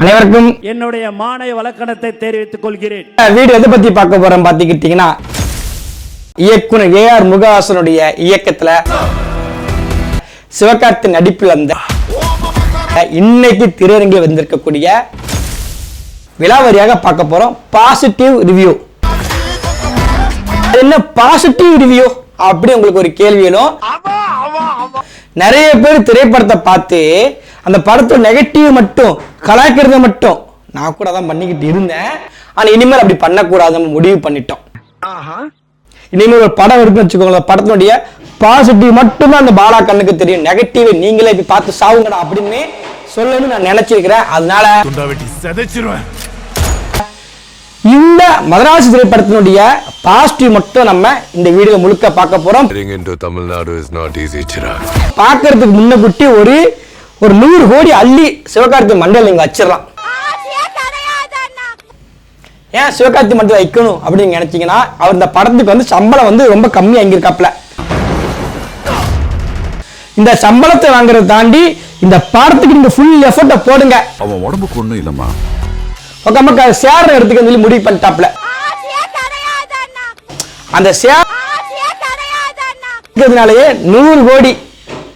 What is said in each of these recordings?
அனைவருக்கும் என்னுடைய மானை வழக்கணத்தை தெரிவித்துக் கொள்கிறேன். வீடியோ எதை பத்தி பார்க்க போறோம் பாத்தீங்கன்னா, இயக்குனர் ஏஆர் முருகதாசனுடைய இயக்கத்துல சிவகார்த்திகேயன் நடிப்பில் அந்த இன்னைக்கு திரையரங்கில் வந்திருக்கக்கூடிய விலாவரியாக பார்க்க போறோம். Positive review. என்ன பாசிட்டிவ் ரிவ்யூ அப்படி உங்களுக்கு ஒரு கேள்வியிலும், நிறைய பேர் திரைப்படத்தை பார்த்து அந்த படத்தோட நெகட்டிவ் மட்டும் கலாய்க்கிறத மட்டும் நான் கூட தான் பண்ணிக்கிட்டு இருந்தேன். ஆனா இனிமேல் அப்படி பண்ணக்கூடாது, நம்ம முடிவு பண்ணிட்டோம். இனிமேல் ஒரு படம் இருக்குன்னு வச்சுக்கோங்களேன், படத்தினுடைய பாசிட்டிவ் மட்டும்தான் அந்த பாலா கண்ணுக்கு தெரியும், நெகட்டிவ் நீங்களே இப்ப பார்த்து சாவுங்கடா அப்படின்னு சொல்லணும்னு நான் நினைச்சிருக்கிறேன். அதனால இந்த மதராசி திரைப்படத்தினுடைய பாசிட்டிவ் மட்டும் நம்ம இந்த வீடியோ முழுக்க பார்க்க போறோம். பார்க்கறதுக்கு முன்னகுட்டி ஒரு 100 கோடி அள்ளி சிவகார்த்திகேயன் மண்டல் நீங்க வச்சிடலாம். ஏன் சிவகார்த்திகேயன் மண்டல் வைக்கணும் அப்படின்னு நினைச்சீங்கன்னா, அவர் இந்த படத்துக்கு வந்து சம்பளம் வந்து ரொம்ப கம்மியா வாங்கியிருக்காப்ல. இந்த சம்பளத்தை வாங்குறத தாண்டி இந்த படத்துக்கு நீங்க ஃபுல் எஃபர்ட்டை போடுங்க. அவன் உடம்புக்கு ஒண்ணும் இல்லம்மா, நமக்கு ஷேர் எடுத்துக்க சொல்லி முடிவு பண்ணிட்டாப்ல. அந்த ஷேர் 100 கோடி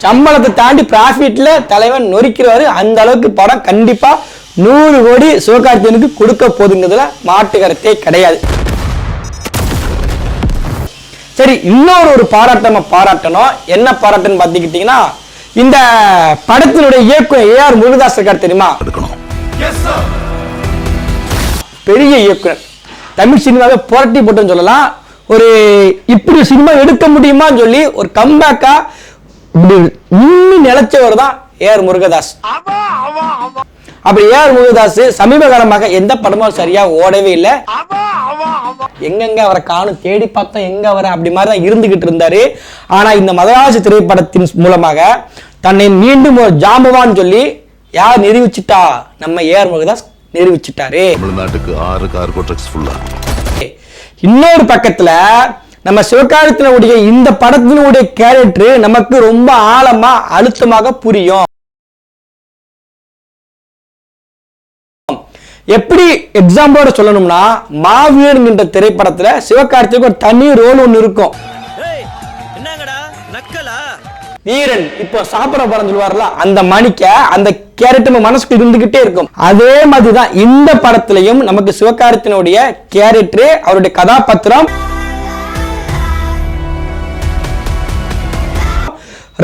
சம்பளத்தை தாண்டி பிராஃபிட்ல தலைவன் நொறுக்கிறாரு. அந்த அளவுக்கு படம் கண்டிப்பா 100 கோடி சிவகார்த்திகேயனுக்கு கொடுக்க போதுங்கிறதுல மாட்டு கருத்தே கிடையாது. சரி, இன்னொரு பாராட்டமா பாராட்டணும். என்ன பாராட்டுன்னு பாத்துக்கிட்டீங்கன்னா, இந்த படத்தினுடைய இயக்குனர் ஏஆர் முருகதாஸ் இருக்கார் தெரியுமா? பெரிய இயக்குனர், தமிழ் சினிமாவை புரட்டி போட்டுன்னு சொல்லலாம். ஒரு இப்படி சினிமா எடுக்க முடியுமான்னு சொல்லி ஒரு கம்பேக்கா நினைச்சவர் தான் ஏஆர் முருகதாஸ். அப்படி ஏஆர் முருகதாஸ் சமீப காலமாக எந்த படமும் சரியா ஓடவே இல்லை. எங்கெங்க அவரை காணும் தேடி பார்த்தா எங்க அவரை அப்படி மாதிரி தான் இருந்துகிட்டு இருந்தாரு. ஆனா இந்த மதராசி திரைப்படத்தின் மூலமாக தன்னை மீண்டும் ஒரு ஜாம்பவான் சொல்லி யார் நிரூபிச்சுட்டா? நம்ம ஏஆர் முருகதாஸ் நிரூபிச்சுட்டாரு. தமிழ்நாட்டுக்கு 6 கார்கோ ட்ரக்ஸ் ஃபுல்லா. இன்னொரு பக்கத்துல நம்ம சிவகார்த்திகேயனுடைய இந்த படத்தினுடைய கேரக்டர் நமக்கு ரொம்ப ஆழமா அழுத்தமாக புரியும். எப்படி எக்ஸாம்பிளோட சொல்லணும்னா, மாவீரன் என்ற திரைப்படத்துல சிவகார்த்திகேயனுக்கு ஒரு தனி ரோல் ஒன்று இருக்கும். வீரன் இப்போ சாப்பிட படம் சொல்லுவார்ல, அந்த மணிக்க அந்த கேரக்டர் மனசுக்கு இருந்துகிட்டே இருக்கும். அதே மாதிரிதான் இந்த படத்திலையும் நமக்கு சிவகார்த்திகேயனுடைய கேரக்டர், அவருடைய கதாபாத்திரம்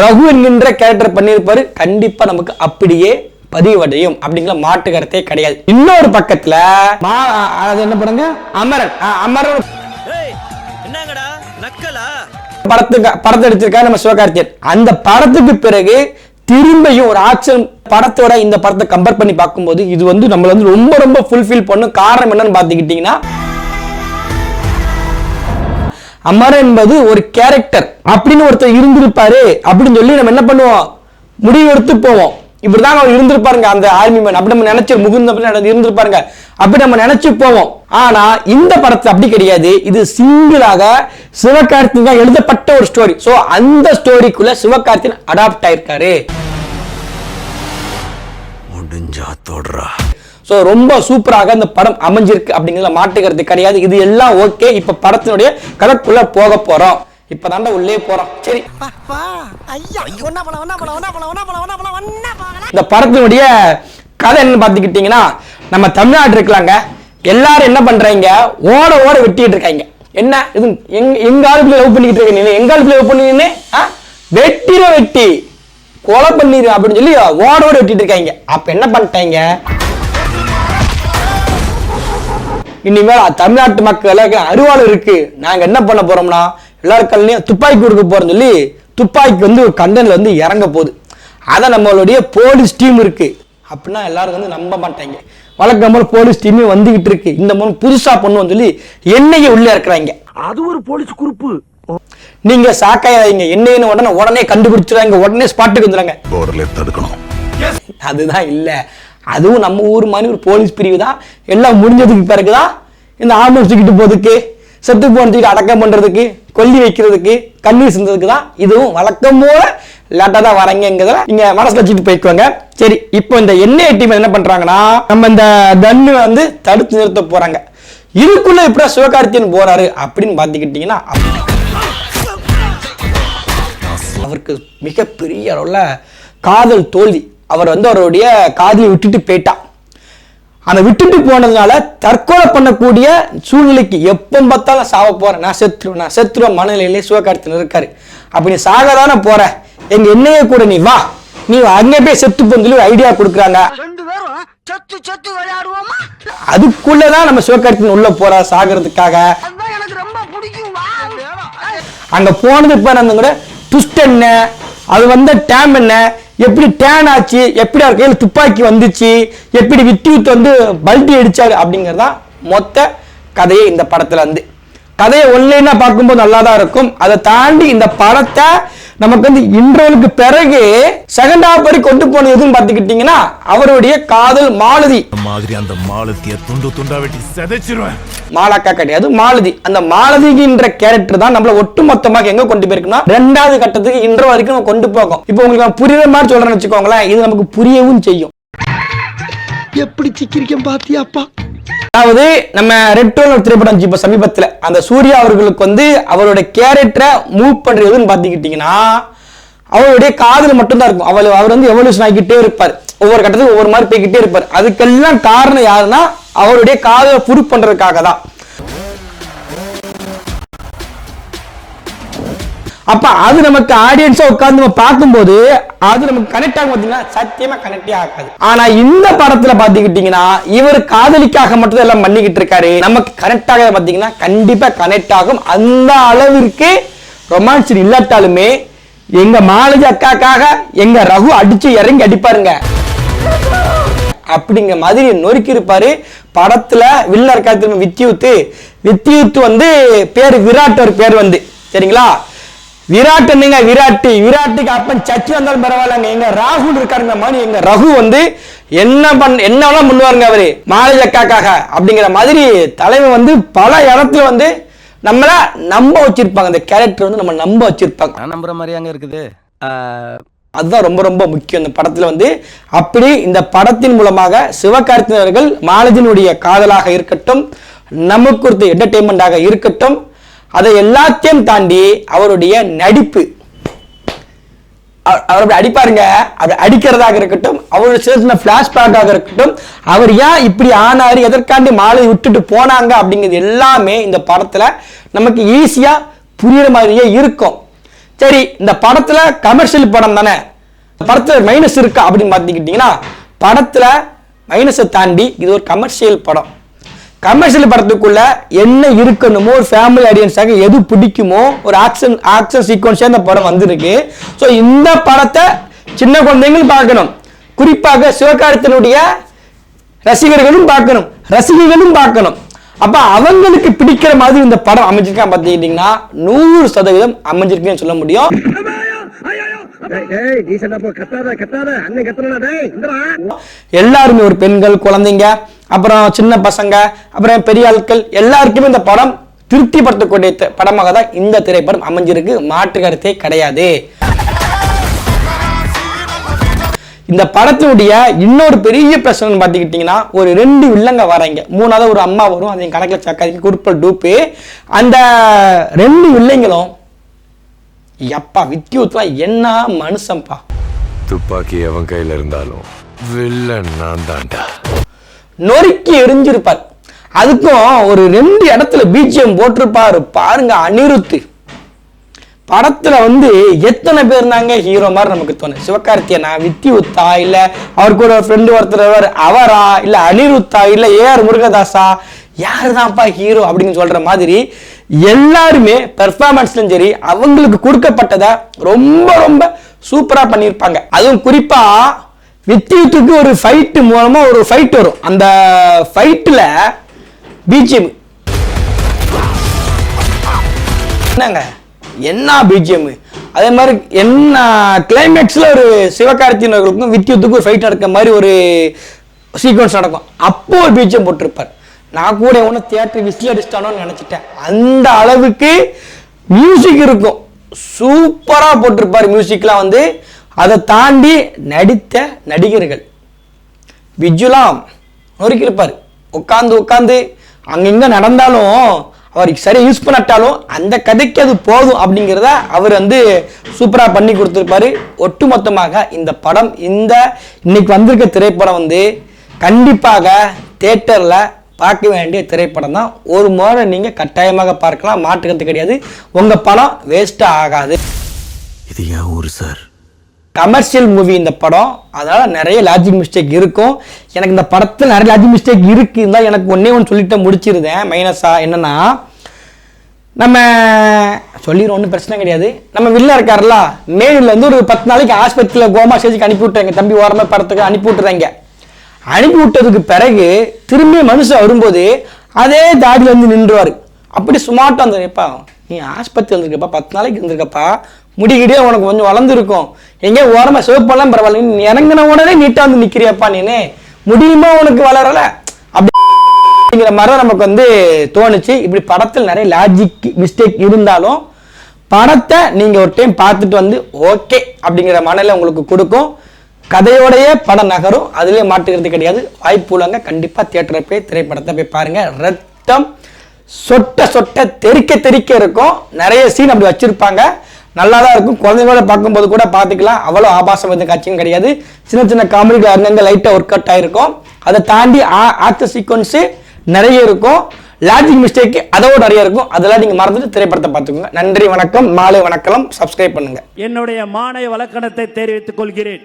ரகு என்கின்ற கேரக்டர் பண்ணியிருப்பாரு. கண்டிப்பா நமக்கு அப்படியே பதிவடையும் அப்படிங்கிற மாட்டு கருத்தே கிடையாது. இன்னொரு பக்கத்துல என்ன படங்க, அமரன். அமரன் படத்தை எடுத்திருக்காரு நம்ம சிவகார்த்திகேயன். அந்த படத்துக்கு பிறகு திரும்பியும் ஒரு ஆக்ஷன் படத்தோட இந்த படத்தை கம்பேர் பண்ணி பார்க்கும்போது இது வந்து நம்மள வந்து ரொம்ப ரொம்ப ஃபுல்ஃபில் பண்ணும். காரணம் என்னன்னு பாத்துக்கிட்டீங்கன்னா, அமரன் என்பது ஒரு கேரக்டர் அப்படின்னு ஒருத்தர் இருந்திருப்பாரு அப்படின்னு சொல்லி நம்ம என்ன பண்ணுவோம், முடிவு எடுத்து போவோம். இப்படிதான் அவர் இருந்திருப்பாருங்க அந்த ஆர்மி மேன், அப்படி நம்ம நினைச்சு முகுந்த இருந்திருப்பாருங்க அப்படி நம்ம நினைச்சு போவோம். ஆனா இந்த படத்துல அப்படி கிடையாது. இது சிங்கிளாக சிவகார்த்திகேயன் எழுதப்பட்ட ஒரு ஸ்டோரி. சோ அந்த ஸ்டோரிக்குள்ள சிவகார்த்திகேயன் அடாப்ட் ஆயிருக்காரு. முடிஞ்சா தோடுறா. சோ ரொம்ப சூப்பராக இந்த படம் அமைஞ்சிருக்கு அப்படிங்கிறத மாட்டுக்கிறது கிடையாது. இது எல்லாம் ஓகே. இப்ப படத்தினுடைய கதைக்குள்ள போக போறோம். இப்பதாண்டா உள்ளே போறோம். சரி, இந்த படத்தினுடைய கதை என்ன பாத்துக்கிட்டீங்கன்னா, நம்ம தமிழ்நாடு இருக்கலாங்க, எல்லாரும் என்ன பண்றாங்க, ஓட ஓட வெட்டிட்டு இருக்காங்க. என்ன இது, எங்க ஆளுக்குள்ள லவ் பண்ணிக்கிட்டு இருக்க, எங்க ஆளுக்குள்ள லவ் பண்ணி வெட்டிர வெட்டி கொலை பண்ணிரு அப்படின்னு சொல்லி ஓட ஓட வெட்டிட்டு இருக்காங்க. அப்ப என்ன பண்ணிட்டாங்க, இனிமேல் தமிழ்நாட்டு மக்களுக்கு அருவாள் இருக்கு, நாங்க என்ன பண்ண போறோம்னா எல்லாருக்கும் துப்பாக்கி கொடுக்க போறோம்னு சொல்லி துப்பாக்கி வந்து ஒரு கண்டன்ல வந்து இறங்க போகுது. அத நம்மளுடைய போலீஸ் டீம் இருக்கு அப்படின்னா எல்லாரும் வந்து நம்ப மாட்டாங்க. வழக்கம் போல போலீஸ் டீமே வந்துகிட்டு இருக்கு, இந்த மூணு புதுசா பண்ணுவோம்னு சொல்லி என்னைய உள்ள இறக்குறாங்க. அது ஒரு போலீஸ் குரூப். நீங்க சாக்காயாதீங்க, என்னைன்னு உடனே கண்டுபிடிச்சிருவாங்க, உடனே ஸ்பாட்டுக்கு வந்துடுறாங்க. அதுதான் இல்ல, அதுவும் நம்ம ஊர் மாதிரி ஒரு போலீஸ் பிரிவு தான். எல்லாம் முடிஞ்சதுக்கு பிறகுதான் இந்த ஆம்புலன்ஸ் தூக்கிட்டு போறதுக்கு, செத்து போனதுக்கு அடக்கம் பண்றதுக்கு, கொல்லி வைக்கிறதுக்கு, கண்ணீர் சிந்ததுக்கு தான். இதுவும் வழக்கம் போல லேட்டாக தான் வரீங்கிறத நீங்க மனசுல வச்சுட்டு போய்க்குவாங்க. சரி, இப்போ இந்த NIA டீம் என்ன பண்றாங்கன்னா, நம்ம இந்த கன்னு வந்து தடுத்து நிறுத்த போறாங்க. இதுக்குள்ள எப்படி சிவகார்த்திகேயன் போறாரு அப்படின்னு பாத்துக்கிட்டீங்கன்னா, அவருக்கு மிகப்பெரிய அளவுல காதல் தோல்வி. அவர் வந்து அவருடைய காதலை விட்டுட்டு போயிட்டா. அந்த விட்டுட்டு போனதுனால தற்கொலை பண்ணக்கூடிய சூழ்நிலைக்கு எப்போ பார்த்தாலும் சாவ போறேன், நான் செத்துருவேன் மனநிலையிலே சிவகார்த்திகேயன் இருக்காரு. அப்படி சாகதானே போற, எங்க NIA கூட நீ வா, நீ அங்கே போய் செத்து போன்னு சொல்லி ஐடியா கொடுக்குறாங்க. அதுக்குள்ளதான் நம்ம சிவகார்த்திகேயன் உள்ள போற சாகிறதுக்காக. அங்க போனது இப்ப கூட ட்விஸ்ட் என்ன, அது வந்த டேம் என்ன, எப்படி டேன் ஆச்சு, எப்படி அவர் கையில் துப்பாக்கி வந்துச்சு, எப்படி வித்தியுத் வந்து பல்டி அடிச்சாரு அப்படிங்கறதான் மொத்த கதையே. இந்த படத்துல வந்து கதையை ஒன்லைனா பார்க்கும்போது நல்லா தான் இருக்கும். அதை தாண்டி இந்த படத்தை நமக்கு வந்து இன்ட்ரோலுக்கு பிறகு செகண்ட் ஹாஃப் வரை கொண்டு போனது எதுன்னு பார்த்துக்கிட்டீங்கன்னா, அவருடைய காதல் மாலதி மாதிரி. அந்த மாலதியை துண்டு துண்டா வெட்டி செதைச்சிருவேன். மாலாக்கா கிடையாது, மாலதி. அந்த மாலதின்ற கேரக்டர் தான் நம்மள ஒட்டுமொத்தமாக எங்க கொண்டு போயிருக்குன்னா, 2வது கட்டத்துக்கு இன்ட்ரோ வரைக்கும் நம்ம கொண்டு போகும். இப்போ உங்களுக்கு நான் புரியுற மாதிரி சொல்றேன்னு வச்சுக்கோங்களேன், இது நமக்கு புரியவும் செய்யும். எப்படி சிக்கிரிக்கம் பாத்தியாப்பா. அதாவது நம்ம ரெட் டோல் திரைப்படம் இப்ப சமீபத்துல அந்த சூர்யா அவர்களுக்கு வந்து அவருடைய கேரக்டரை மூவ் பண்றதுன்னு பாத்துக்கிட்டீங்கன்னா, அவருடைய காதல் மட்டும்தான் இருக்கும். அவர் வந்து எவல்யூஷன் ஆகிக்கிட்டே இருப்பார், ஒவ்வொரு கட்டத்துக்கு ஒவ்வொரு மாதிரி போய்கிட்டே இருப்பார். அதுக்கெல்லாம் காரணம் யாருன்னா, அவருடைய காதலை ப்ரூவ் பண்றதுக்காக தான். அப்ப அது நமக்கு ஆடியன்ஸா உட்கார்ந்து நம்ம பார்க்கும்போது அது நமக்கு கனெக்ட் ஆகும். பார்த்தீங்கன்னா சத்தியமா கனெக்டே ஆகாது. ஆனா இந்த படத்துல பாத்துக்கிட்டீங்கன்னா, இவர் காதலிக்காக மட்டும் எல்லாம் பண்ணிக்கிட்டு இருக்காரு. நமக்கு கனெக்ட் ஆகாத பாத்தீங்கன்னா கண்டிப்பா கனெக்ட் ஆகும். அந்த அளவிற்கு ரொமான்ஸ் இல்லாட்டாலுமே எங்க மாலதி அக்காக்காக எங்க ரகு அடிச்சு இறங்கி அடிப்பாருங்க அப்படிங்கிற மாதிரி நொறுக்கி இருப்பாரு. படத்துல வில்ல இருக்கா திரும்ப வித்தியுத் வந்து பேரு விராட், ஒரு பேர் வந்து சரிங்களா, விராட் என்னங்க விராட்டுக்கு அப்பன் சச்சி வந்தாலும் பரவாயில்லங்க. எங்க ராகுல் இருக்காருங்க மாதிரி எங்க ரகு வந்து என்னவெல்லாம் பண்ணுவாருங்க அவரு மாலதி அக்காக்காக அப்படிங்கிற மாதிரி. தலைமை வந்து பல இடத்துல வந்து நம்மள நம்ப வச்சிருப்பாங்க. அந்த கேரக்டர் வந்து நம்ம நம்ப வச்சிருப்பாங்க. நம்புற மாதிரி அங்க இருக்குது. அதுதான் ரொம்ப ரொம்ப முக்கியம் இந்த படத்துல வந்து. அப்படி இந்த படத்தின் மூலமாக சிவகார்த்திகேயன் அவர்கள் மாலதியினுடைய காதலாக இருக்கட்டும், நமக்கு ஒரு என்டர்டெயின்மெண்டாக இருக்கட்டும், அதை எல்லாத்தையும் தாண்டி அவருடைய நடிப்பு, அவர் அடிப்பாருங்க, அப்படி அடிக்கிறதாக இருக்கட்டும், அவருடைய சின்ன பிளாஷ்பேக்காக இருக்கட்டும், அவர் ஏன் இப்படி ஆனாரு, எதற்காண்டி மாலை விட்டுட்டு போனாங்க அப்படிங்கிறது எல்லாமே இந்த படத்துல நமக்கு ஈஸியா புரியுற மாதிரியே இருக்கும். சரி, இந்த படத்துல கமர்ஷியல் படம் தானே, படத்துல மைனஸ் இருக்கா அப்படின்னு பார்த்துக்கிட்டீங்கன்னா, படத்துல மைனஸை தாண்டி இது ஒரு கமர்ஷியல் படம். கமர்ஷியல் படத்துக்குள்ள என்ன இருக்கணுமோ, ஒரு ஃபேமிலி ஆடியன்ஸாக எது பிடிக்குமோ, ஒரு ஆக்ஷன் சீக்வன்ஸா இந்த படம் வந்திருக்கு. ஸோ இந்த படத்தை சின்ன குழந்தைங்களும் பார்க்கணும், குறிப்பாக சிவகார்த்திகேயனுடைய ரசிகர்களும் பார்க்கணும். அப்ப அவங்களுக்கு பிடிக்கிற மாதிரி இந்த படம் அமைஞ்சிருக்கா பார்த்துக்கிட்டீங்கன்னா 100% அமைஞ்சிருக்குன்னு சொல்ல முடியும். எல்லாருமே ஒரு பெண்கள், குழந்தைங்க, அப்புறம் சின்ன பசங்க, அப்புறம் பெரிய ஆட்கள் எல்லாருக்குமே இந்த படம் திருப்திப்படுத்தக்கூடிய படமாக தான் இந்த திரைப்படம் அமைஞ்சிருக்கு. மாற்று கருத்தே கிடையாது. இந்த படத்தினுடைய இன்னொரு பெரிய பிரச்சனை பார்த்துக்கிட்டீங்கன்னா, ஒரு 2 வில்லங்க வராங்க, 3வது ஒரு அம்மா வரும், அதை கணக்கில் சக்காதிக்கு குறுப்பல் டூப்பு. அந்த 2 வில்லைங்களும் எப்பா வித்தியுத்லாம் என்ன மனுஷன்பா. துப்பாக்கி அவன் கையில இருந்தாலும் வில்லன் நான் தான்டா. நொறுக்கி எரிஞ்சிருப்பார். அதுக்கும் ஒரு 2 இடத்துல பிஜிஎம் போட்டிருப்பாரு பாருங்க. அனிருத் படத்துல வந்து எத்தனை பேர் இருந்தாங்க ஹீரோ மாதிரி நமக்கு தோணும். சிவகார்த்திகேயனா, வித்தியுத்தா, இல்ல அவருக்கு ஒரு ஃப்ரெண்டு ஒருத்தர் அவரா, இல்ல அனிருத்தா, இல்ல ஏஆர் முருகதாஸா, யாருதான்ப்பா ஹீரோ அப்படின்னு சொல்ற மாதிரி எல்லாருமே பெர்ஃபார்மன்ஸ்லும் சரி அவங்களுக்கு கொடுக்கப்பட்டதை ரொம்ப ரொம்ப சூப்பரா பண்ணியிருப்பாங்க. அதுவும் குறிப்பா வித்தியுத்துக்கு ஒரு ஃபைட் மூலமா ஒரு ஃபைட் வரும். அந்த ஃபைட்ல பிஜிஎம் என்னங்க, என்ன பிஜிஎம், அதே மாதிரி என்ன கிளைமேக்ஸ்ல ஒரு சிவகார்த்திகேயன் அவர்களுக்கும் வித்தியுத்துக்கும் ஒரு ஃபைட் நடக்கிற மாதிரி ஒரு சீக்வன்ஸ் நடக்கும். அப்போ ஒரு பிஜிஎம் போட்டிருப்பார். நான் கூட ஒன்று தியேட்டர் விசில் அடிச்சிட்டானோன்னு நினைச்சிட்டேன். அந்த அளவுக்கு மியூசிக் இருக்கும். சூப்பராக போட்டிருப்பார் மியூசிக்லாம் வந்து. அதை தாண்டி நடித்த நடிகர்கள் விஜுலாம் நொறுக்கியிருப்பார். உட்காந்து அங்கங்க நடந்தாலும் அவருக்கு சரியாக யூஸ் பண்ணட்டாலும் அந்த கதைக்கு அது போதும் அப்படிங்கிறத அவர் வந்து சூப்பராக பண்ணி கொடுத்துருப்பாரு. ஒட்டுமொத்தமாக இந்த படம் இன்னைக்கு வந்திருக்க திரைப்படம் வந்து கண்டிப்பாக தியேட்டரில் பார்க்க வேண்டிய திரைப்படம் தான். ஒரு முறை நீங்கள் கட்டாயமாக பார்க்கலாம், மாற்றுக்கிறது கிடையாது. உங்கள் படம் வேஸ்ட்டாக ஆகாது. இது ஏன் ஊரு சார்? கமர்ஷியல் மூவி இந்த படம், அதனால் நிறைய லாஜிக் மிஸ்டேக் இருக்கும். எனக்கு இந்த படத்தில் நிறைய லாஜிக் மிஸ்டேக் இருக்குன்னு தான் எனக்கு ஒன்று சொல்லிட்டு முடிச்சிருந்தேன். மைனஸாக என்னென்னா, நம்ம சொல்லிடுறோம், ஒன்றும் பிரச்சனை கிடையாது. நம்ம வில்ல இருக்காருல்ல, மேலில் வந்து ஒரு 10 நாளைக்கு ஆஸ்பத்திரியில் கோமா ஸ்டேஜுக்கு அனுப்பி விட்டாங்க. தம்பி ஓரமாக படத்துக்கு அனுப்பி விட்டுறாங்க. அனுப்பி விட்டதுக்கு பிறகு திரும்பி மனுஷன் வரும்போது அதே தாடியில் வந்து நின்றுவார். அப்படி சுமார்ட்டாக இருந்ததுப்பா, நீ ஆஸ்பத்திரி வந்திருக்கப்பா, 10 நாளைக்கு இருந்திருக்கப்பா, முடிக்கிட்டே உனக்கு கொஞ்சம் வளர்ந்துருக்கும், எங்கேயோ ஓரமாக சிவப்பெல்லாம் பரவாயில்ல, நீ இறங்கின உடனே நீட்டாக வந்து நிற்கிறியப்பா, நீனு முடியுமா உனக்கு வளரலை அப்படிங்கிற மாதிரி நமக்கு வந்து தோணுச்சு. இப்படி படத்தில் நிறைய லாஜிக் மிஸ்டேக் இருந்தாலும் படத்தை நீங்கள் ஒரு டைம் பார்த்துட்டு வந்து ஓகே அப்படிங்கிற மனநிலை உங்களுக்கு கொடுக்கும். கதையோடைய படம் நகரும், அதுலேயே மாட்டுக்கிறது கிடையாது. வாய்ப்பு உள்ளவங்க கண்டிப்பாக தியேட்டரை போய் திரைப்படத்தை போய் பாருங்கள். ரத்தம் சொட்ட தெறிக்க இருக்கும். நிறைய சீன் அப்படி வச்சுருப்பாங்க, நல்லா தான் இருக்கும். குழந்தைங்களோட பார்க்கும்போது கூட பார்த்துக்கலாம். அவ்வளோ ஆபாசம் எந்த காட்சியும் கிடையாது. சின்ன காமெடி அங்கங்கே லைட்டாக ஒர்க் அவுட் ஆகிருக்கும். அதை தாண்டி ஆக்டர் சீக்வன்ஸு நிறைய இருக்கும். லாஜிக் மிஸ்டேக் அதோட நிறைய இருக்கும். அதெல்லாம் நீங்கள் மறந்துட்டு திரைப்படத்தை பார்த்துக்கோங்க. நன்றி, வணக்கம், மாலை வணக்கம். சப்ஸ்கிரைப் பண்ணுங்கள். என்னுடைய மாணவ வழக்கணத்தை தெரிவித்துக் கொள்கிறேன்.